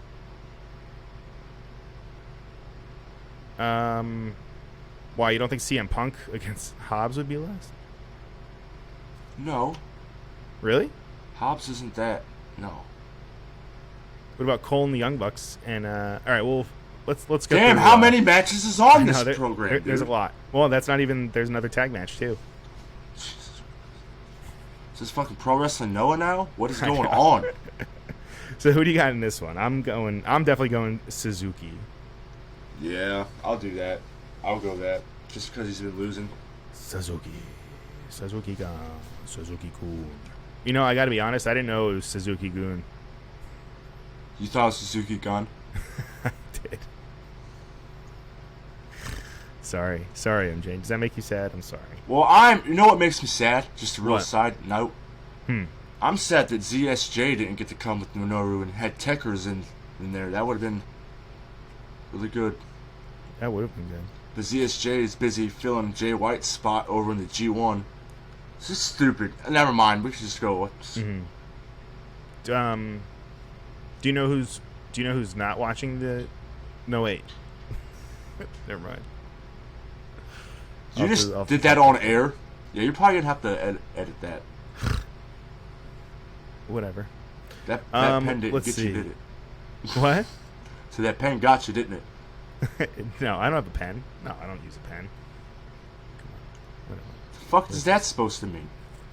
Why, you don't think CM Punk against Hobbs would be last? No. Really? Hobbs isn't that. No. What about Cole and the Young Bucks? And all right, well, let's go. Damn, through, how many matches is on no, this program? there's a dude? lot. Well, that's not even. There's another tag match too. Is this fucking Pro Wrestling Noah now? What is going on? So who do you got in this one? I'm definitely going Suzuki. Yeah, I'll do that. I'll go that. Just because he's been losing. Suzuki Gun. Suzuki Kun. You know, I got to be honest. I didn't know it was Suzuki Gun. You thought it was Suzuki Gun? I did. Sorry, MJ. Does that make you sad? I'm sorry. Well, you know what makes me sad? Just a real What? side note. I'm sad that ZSJ didn't get to come with Minoru and had Techers in there. That would have been really good. That would have been good. The ZSJ is busy filling Jay White's spot over in the G1. It's just stupid. Never mind. We should just go. Mm-hmm. Do you know who's not watching the? No, wait. Never mind. You just did that on air? Yeah, you're probably gonna have to edit that. Whatever. That pen didn't let's get see. you, did it? What? So that pen got you, didn't it? No, I don't have a pen. No, I don't use a pen. Come on. Whatever. The fuck is that supposed to mean?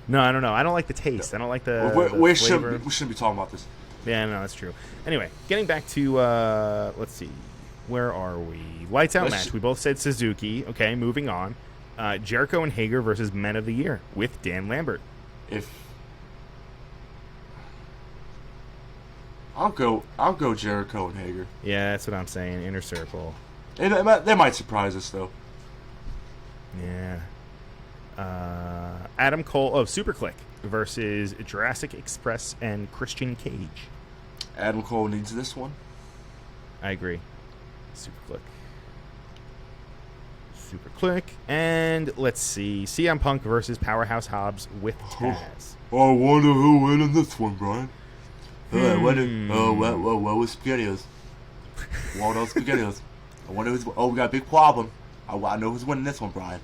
No, I don't know. I don't like the taste. I don't like the, Well, the we flavor. shouldn't be talking about this. Yeah, no, that's true. Anyway, getting back to, let's see. Where are we? Lights out match. We both said Suzuki. Okay, moving on. Jericho and Hager versus Men of the Year with Dan Lambert. I'll go Jericho and Hager. Yeah, that's what I'm saying. Inner Circle. They might surprise us though. Yeah. Adam Cole of Superclick versus Jurassic Express and Christian Cage. Adam Cole needs this one. I agree. Superclick. And let's see. CM Punk versus Powerhouse Hobbs with Taz. I wonder who win in this one, Brian. What was SpaghettiOs? Waldo SpaghettiOs. I wonder who's. Oh, we got a big problem. I know who's winning this one, Brian.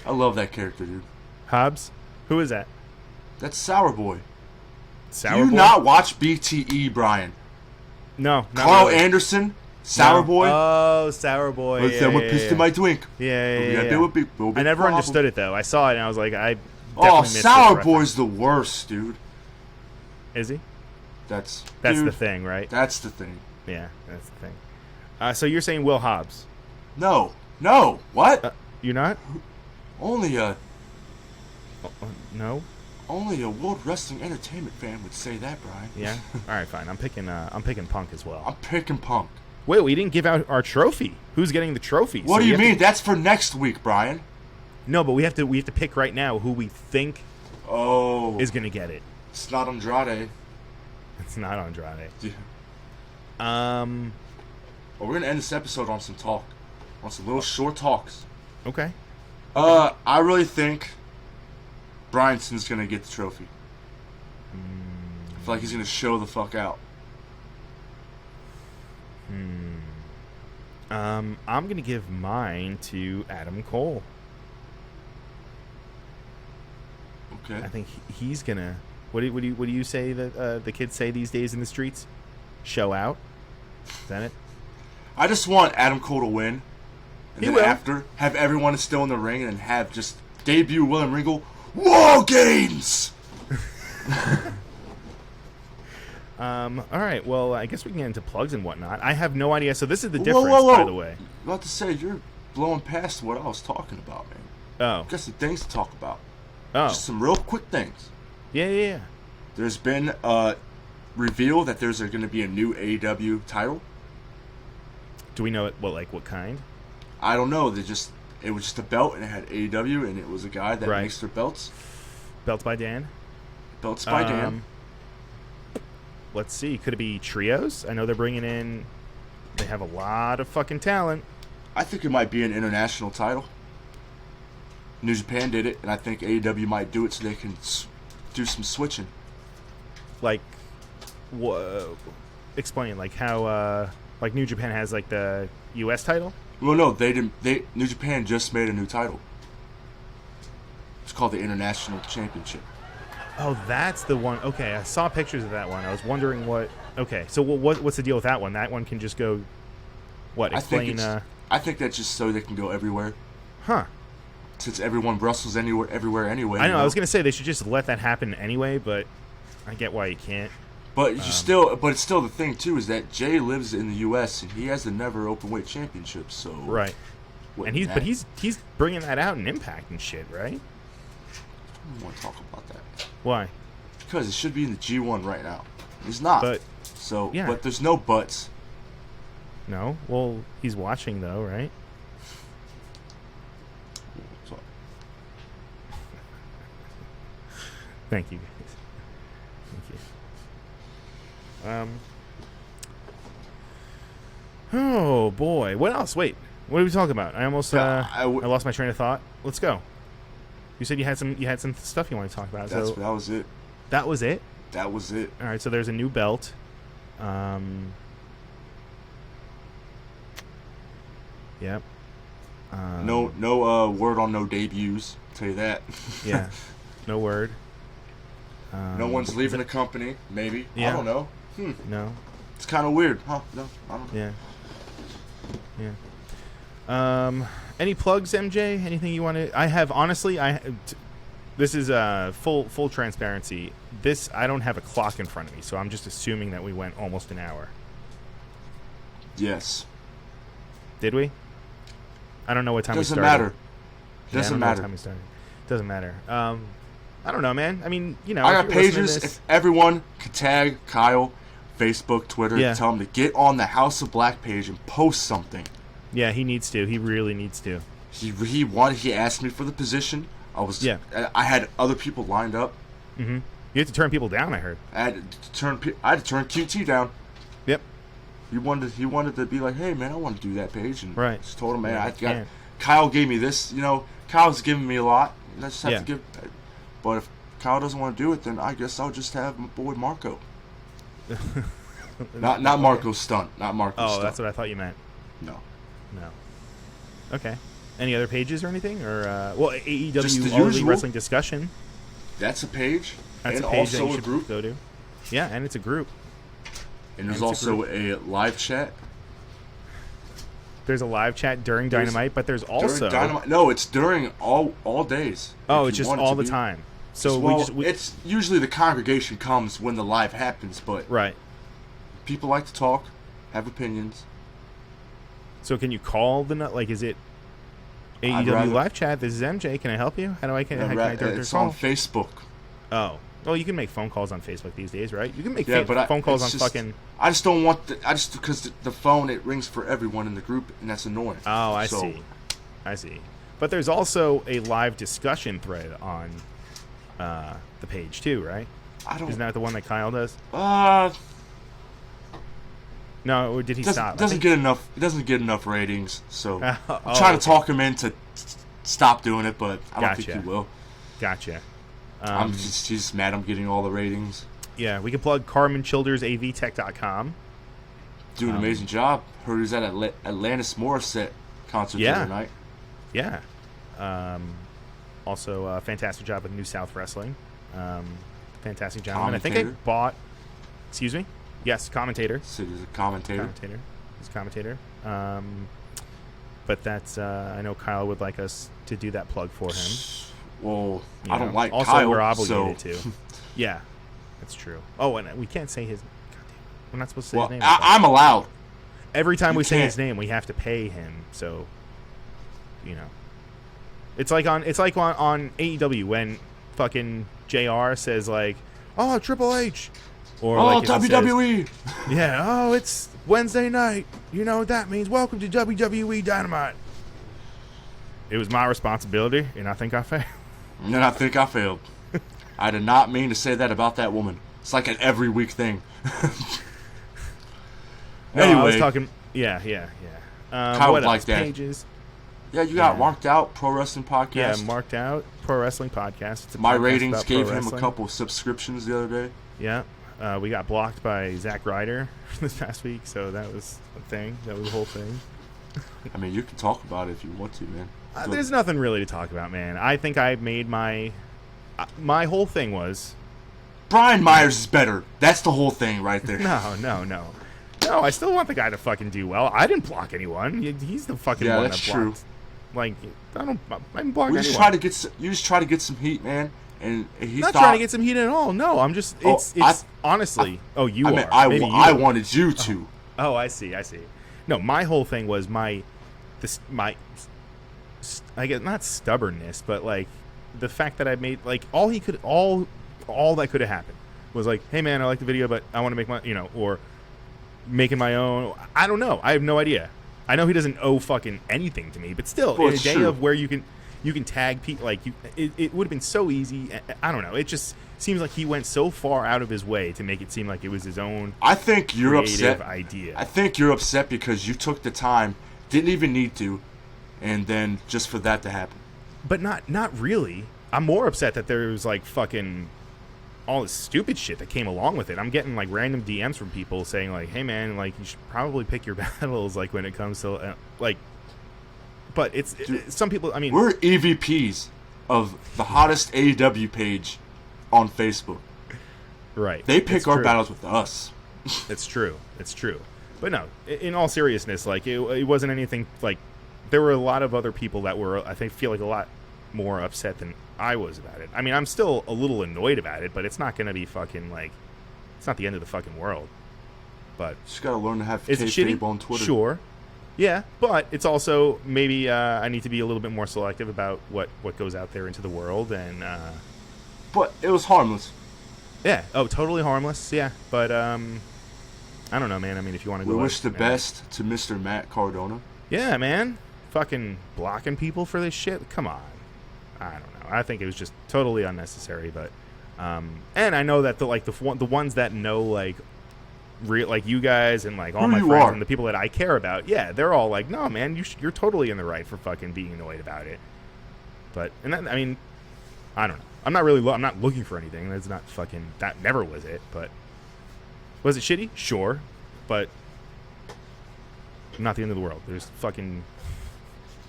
I love that character, dude. Hobbs? Who is that? That's Sour Boy. Sour Do you Boy? not watch BTE, Brian? No. Not Carl really. Anderson, Sour Boy. Oh, Sour Boy. But someone pissed in my drink. Yeah. Big I never problem. understood it though. I saw it and I was like, I. Oh, missed Sour this Boy's the worst, dude. Is he? That's the thing, right? That's the thing. Yeah, that's the thing. So you're saying Will Hobbs? No. What? You're not? Only a No. Only a World Wrestling Entertainment fan would say that, Brian. Yeah. All right, fine. I'm picking Punk as well. I'm picking Punk. Wait, we didn't give out our trophy. Who's getting the trophy? What do you mean? That's for next week, Brian. No, but we have to pick right now who we think is gonna get it. It's not Andrade. It's not Andrade. Yeah. Well, we're gonna end this episode on some talk, on some little short talks. Okay. I really think Bryanson's gonna get the trophy. I feel like he's gonna show the fuck out. I'm gonna give mine to Adam Cole. Okay. I think he's gonna. What do you say that the kids say these days in the streets? Show out. Is that it? I just want Adam Cole to win, and He then will. after have everyone still in the ring and have just debut William Regal. War Games. All right. Well, I guess we can get into plugs and whatnot. I have no idea. So this is the difference, Whoa. by the way. About to say you're blowing past what I was talking about, man. Oh. Got some things to talk about. Oh. Just some real quick things. Yeah. There's been a reveal that there's going to be a new AEW title. Do we know what kind? I don't know. It was just a belt and it had AEW and it was a guy that makes their belts. Belts by Dan. Belts by Dan. Let's see. Could it be trios? I know they're bringing in. They have a lot of fucking talent. I think it might be an international title. New Japan did it, and I think AEW might do it so they can do some switching. Like, explain like how like New Japan has like the U.S. title. Well, no, they didn't. New Japan just made a new title. It's called the International Championship. Oh, that's the one. Okay, I saw pictures of that one. I was wondering what. Okay, so what's the deal with that one? That one can just go. What? Explain. I think that's just so they can go everywhere. Huh. Since everyone wrestles everywhere anyway. I know. I was gonna say they should just let that happen anyway, but I get why you can't. But it's still the thing too is that Jay lives in the U.S. and he has the never openweight championship. So right. And he's bringing that out in Impact and shit, right? I don't want to talk about that. Why? Because it should be in the G1 right now. He's not. But there's no buts. No. Well, he's watching though, right? Thank you, guys. Thank Oh boy, what else? Wait, what are we talking about? I almost I lost my train of thought. Let's go. You said you had some stuff you want to talk about. That was it. That was it. That was it. All right, so there's a new belt. Yep. No word on no debuts. I'll tell you that. Yeah. No word. No one's leaving the company. Maybe. Yeah. I don't know. No. It's kind of weird. Huh? No, I don't know. Yeah. Any plugs, MJ? Anything you want to? I have honestly. This is full transparency. I don't have a clock in front of me, so I'm just assuming that we went almost an hour. Yes. Did we? I don't know what time we started. Doesn't matter. What time we started. Doesn't matter. I don't know, man. I mean, you know. I got pages. If everyone could tag Kyle, Facebook, Twitter, tell him to get on the House of Black page and post something. Yeah, he needs to. He really needs to. He asked me for the position. I had other people lined up. Mm-hmm. You have to turn people down, I heard. I had to turn QT down. Yep. He wanted to be like, hey man, I want to do that page, and right. Just told him, man, Kyle gave me this. You know, Kyle's giving me a lot. I just have to give. But if Kyle doesn't want to do it, then I guess I'll just have my boy Marco. not Marco Stunt. Not Marco Stunt. Oh, that's what I thought you meant. No. Okay. Any other pages or anything? Or just AEW All Elite Wrestling Discussion. That's a page. That's and a page also that you a should group. Go to. Yeah, and it's a group. And there's also a live chat. There's a live chat during Dynamite, but there's also Dynamite. No, it's during all days. Oh, it's just all the time. So it's usually the congregation comes when the live happens, but right. People like to talk, have opinions. So can you call is it AEW live chat? This is MJ. Can I help you? How can I direct your It's call? on Facebook. Oh. Well, you can make phone calls on Facebook these days, right? You can make phone calls on fucking... I just don't want... because the phone, it rings for everyone in the group, and that's annoying. Oh, I see. But there's also a live discussion thread on the page, too, right? Isn't that the one that Kyle does? No, or did he stop? It doesn't get enough ratings, so I'm trying to talk him into stop doing it, but I don't think he will. Gotcha. He's just mad I'm getting all the ratings. Yeah, we can plug CarmenChildersAVTech.com. Doing an amazing job. Heard he was at Alanis Morissette concert the other night. Yeah. Also, a fantastic job with New South Wrestling. Fantastic job. And I think I bought... Excuse me? Yes, commentator. So he's a commentator. He's a commentator. But that's... I know Kyle would like us to do that plug for him. Well, I don't like also, Kyle, we're obligated so. to. Yeah, that's true. Oh, and we can't say his... We're not supposed to say his name. I'm allowed. Every time we say his name, we have to pay him. So, it's like on AEW when fucking JR says like, "Oh, Triple H," or WWE. Says, it's Wednesday night. You know what that means? Welcome to WWE Dynamite. It was my responsibility, and I think I failed. And I think I failed. I did not mean to say that about that woman. It's like an every week thing. Anyway, I was talking. Yeah. Kyle what like else? that. Pages. Yeah, you got Marked Out Pro Wrestling Podcast. Yeah, Marked Out Pro Wrestling Podcast. It's a My podcast ratings about gave pro him wrestling. a couple subscriptions the other day. Yeah. We got blocked by Zack Ryder this past week, so that was a thing. That was a whole thing. I mean, you can talk about it if you want to, man. There's nothing really to talk about, man. I think I made my whole thing was... Brian Myers is better. That's the whole thing right there. No, I still want the guy to fucking do well. I didn't block anyone. He's the fucking one that blocked. True. Like, I didn't block anyone. You just try to get some heat, man. And he's not trying to get some heat at all. No, I'm just... honestly... you are. I wanted you to. Oh, I see. No, my whole thing was my I guess not stubbornness, but like the fact that I made like all that could have happened was like, hey man, I like the video, but I want to make my or making my own. I don't know. I have no idea. I know he doesn't owe fucking anything to me, but still, in a day of where you can tag people, like it would have been so easy. I don't know. It just seems like he went so far out of his way to make it seem like it was his own. I think you're creative upset. Idea. I think you're upset because you took the time, didn't even need to, and then just for that to happen. But not really. I'm more upset that there was like fucking all this stupid shit that came along with it. I'm getting like random DMs from people saying like, "Hey man, like you should probably pick your battles like when it comes to like." But some people. I mean, we're EVPs of the hottest AEW page on Facebook. Right. They pick our battles with us. It's true. It's true. But no, in all seriousness, like it wasn't anything like. There were a lot of other people that were, I think, feel like a lot more upset than I was about it. I mean, I'm still a little annoyed about it, but it's not going to be fucking like, it's not the end of the fucking world. But just gotta learn to have is it shitty on Twitter. Sure, yeah, but it's also maybe I need to be a little bit more selective about what goes out there into the world, and but it was harmless. Yeah. Oh, totally harmless. Yeah, but I don't know, man. I mean, if you want to go, we wish the best to Mr. Matt Cardona. Yeah, man. Fucking blocking people for this shit. Come on. I don't know. I think it was just totally unnecessary, but and I know that the ones that know like like you guys and like all my friends and the people that I care about, yeah, they're all like, "No, man, you're totally in the right for fucking being annoyed about it." But I mean, I don't know. I'm not looking for anything. That's not fucking that never was it, but was it shitty? Sure. But not the end of the world. There's fucking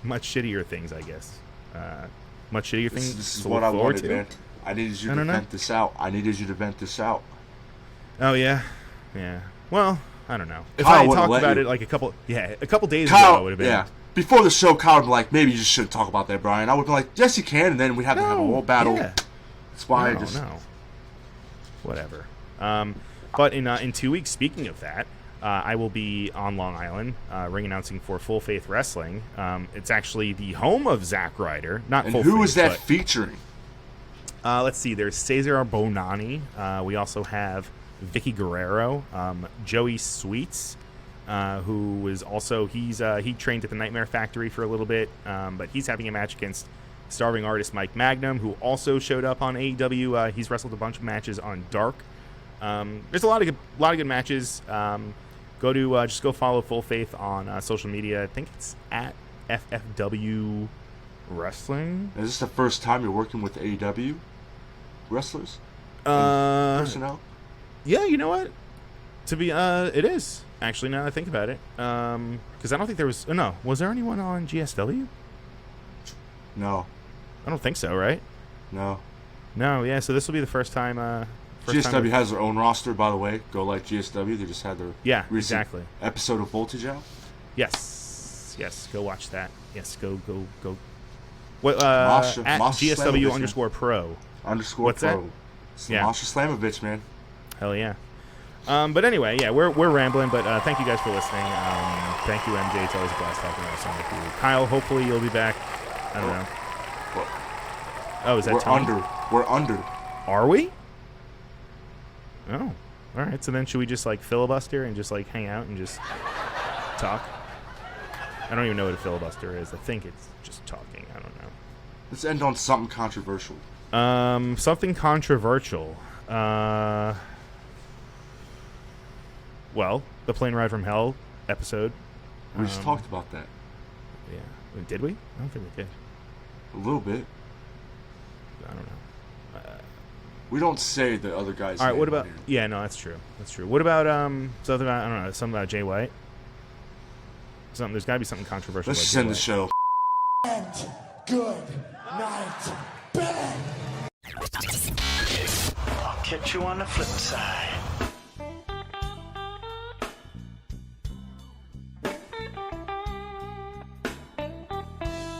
much shittier things, I guess. Much shittier things. This is what I wanted, man. I needed you to vent this out. Oh yeah, yeah. Well, I don't know. If Kyle I had talked about it like a couple days ago, it would have been. Yeah. Before the show, Kyle would be like, "Maybe you just shouldn't talk about that, Brian." I would be like, "Yes, you can," and then we'd have to have a whole battle. Yeah. That's why Whatever. But in 2 weeks, speaking of that. I will be on Long Island, ring announcing for Full Faith Wrestling. It's actually the home of Zack Ryder, not and Full who Faith, is that featuring? Let's see. There's Cesar Bonani. We also have Vicki Guerrero, Joey Sweets, who was also he trained at the Nightmare Factory for a little bit, but he's having a match against starving artist Mike Magnum, who also showed up on AEW. He's wrestled a bunch of matches on Dark. There's a lot of good matches. Just go follow Full Faith on social media. I think it's at FFW Wrestling. Is this the first time you're working with AEW wrestlers? Personnel? Yeah, you know what? It is actually. Now that I think about it, because I don't think there was. No, was there anyone on GSW? No, I don't think so. Right? No. Yeah. So this will be the first time. GSW has their own roster, by the way. Go like GSW. They just had their recent episode of Voltage out. Yes. Go watch that. Yes, go. What? Masha, at Masha GSW _pro. What's that? Yeah. Masha Slamaovich, man. Hell yeah. But anyway, yeah, we're rambling, but thank you guys for listening. Thank you, MJ. It's always a blast talking wrestling with you. Kyle, hopefully you'll be back. I don't know. Oh, is that Tony? We're under. Are we? Oh, all right. So then should we just like filibuster and just like hang out and just talk? I don't even know what a filibuster is. I think it's just talking. I don't know. Let's end on something controversial. Something controversial. Well, the Plane Ride from Hell episode. We just talked about that. Yeah. Did we? I don't think we did. A little bit. I don't know. We don't say the other guys. All right. What about? Yeah, no, that's true. What about something about, I don't know, something about Jay White? There's got to be something controversial. Let's just end the show. And good night, Ben. I'll catch you on the flip side.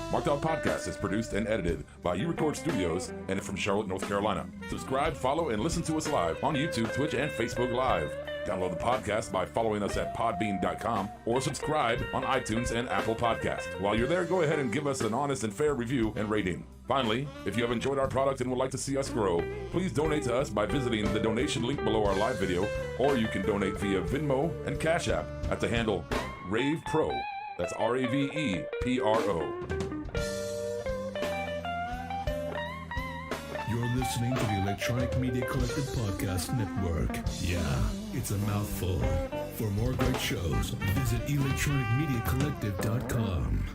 Marked Out Podcast is produced and edited by You Record Studios and from Charlotte, North Carolina. Subscribe, follow, and listen to us live on YouTube, Twitch, and Facebook Live. Download the podcast by following us at podbean.com or subscribe on iTunes and Apple Podcasts. While you're there, go ahead and give us an honest and fair review and rating. Finally, if you have enjoyed our product and would like to see us grow, please donate to us by visiting the donation link below our live video, or you can donate via Venmo and Cash App at the handle RavePro. That's RAVEPRO. You're listening to the Electronic Media Collective Podcast Network. Yeah, it's a mouthful. For more great shows, visit electronicmediacollective.com.